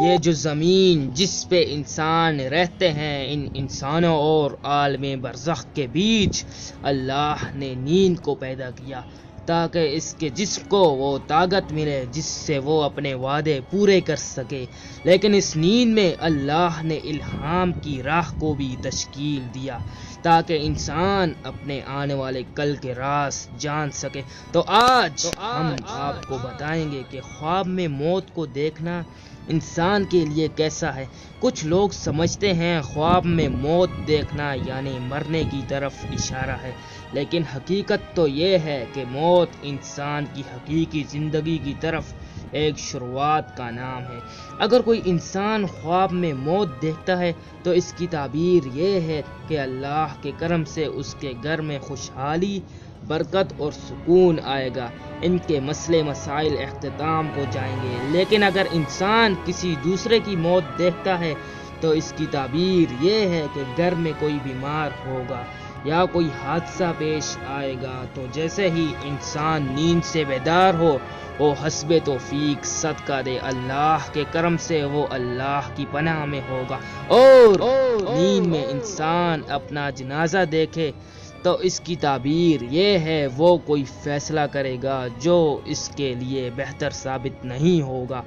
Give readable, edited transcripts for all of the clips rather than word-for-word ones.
یہ جو زمین جس پہ انسان رہتے ہیں، ان انسانوں اور عالم برزخ کے بیچ اللہ نے نیند کو پیدا کیا تاکہ اس کے جسم کو وہ طاقت ملے جس سے وہ اپنے وعدے پورے کر سکے۔ لیکن اس نیند میں اللہ نے الہام کی راہ کو بھی تشکیل دیا تاکہ انسان اپنے آنے والے کل کے راز جان سکے۔ تو آج ہم آپ کو بتائیں گے کہ خواب میں موت کو دیکھنا انسان کے لیے کیسا ہے۔ کچھ لوگ سمجھتے ہیں خواب میں موت دیکھنا یعنی مرنے کی طرف اشارہ ہے، لیکن حقیقت تو یہ ہے کہ موت انسان کی حقیقی زندگی کی طرف ایک شروعات کا نام ہے۔ اگر کوئی انسان خواب میں موت دیکھتا ہے تو اس کی تعبیر یہ ہے کہ اللہ کے کرم سے اس کے گھر میں خوشحالی، برکت اور سکون آئے گا، ان کے مسئلے مسائل اختتام ہو جائیں گے۔ لیکن اگر انسان کسی دوسرے کی موت دیکھتا ہے تو اس کی تعبیر یہ ہے کہ گھر میں کوئی بیمار ہوگا یا کوئی حادثہ پیش آئے گا۔ تو جیسے ہی انسان نیند سے بیدار ہو، وہ حسب توفیق صدقہ دے، اللہ کے کرم سے وہ اللہ کی پناہ میں ہوگا۔ اور نیند میں انسان اپنا جنازہ دیکھے تو اس کی تعبیر یہ ہے وہ کوئی فیصلہ کرے گا جو اس کے لیے بہتر ثابت نہیں ہوگا۔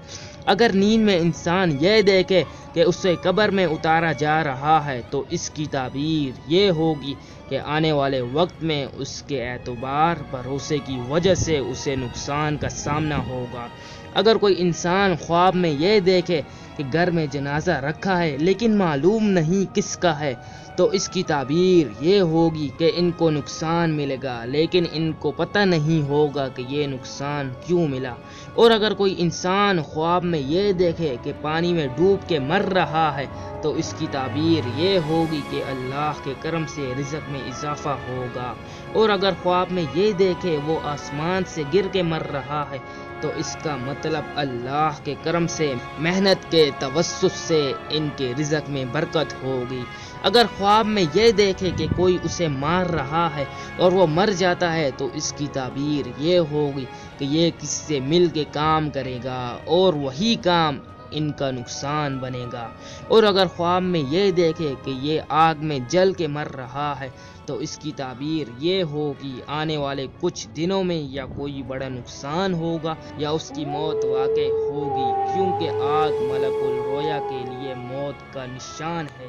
اگر نیند میں انسان یہ دیکھے کہ اسے قبر میں اتارا جا رہا ہے تو اس کی تعبیر یہ ہوگی کہ آنے والے وقت میں اس کے اعتبار بھروسے کی وجہ سے اسے نقصان کا سامنا ہوگا۔ اگر کوئی انسان خواب میں یہ دیکھے کہ گھر میں جنازہ رکھا ہے لیکن معلوم نہیں کس کا ہے تو اس کی تعبیر یہ ہوگی کہ ان کو نقصان ملے گا لیکن ان کو پتہ نہیں ہوگا کہ یہ نقصان کیوں ملا۔ اور اگر کوئی انسان خواب میں یہ دیکھے کہ پانی میں ڈوب کے مر رہا ہے تو اس کی تعبیر یہ ہوگی کہ اللہ کے کرم سے رزق میں اضافہ ہوگا۔ اور اگر خواب میں یہ دیکھے وہ آسمان سے گر کے مر رہا ہے تو اس کا مطلب اللہ کے کرم سے محنت کے توسط سے ان کے رزق میں برکت ہوگی۔ اگر خواب میں یہ دیکھے کہ کوئی اسے مار رہا ہے اور وہ مر جاتا ہے تو اس کی تعبیر یہ ہوگی کہ یہ کس سے مل کے کام کرے گا اور وہی کام ان کا نقصان بنے گا۔ اور اگر خواب میں یہ دیکھے کہ یہ آگ میں جل کے مر رہا ہے تو اس کی تعبیر یہ ہوگی آنے والے کچھ دنوں میں یا کوئی بڑا نقصان ہوگا یا اس کی موت واقع ہوگی، کیونکہ آگ ملک الرویا کے لیے موت کا نشان ہے۔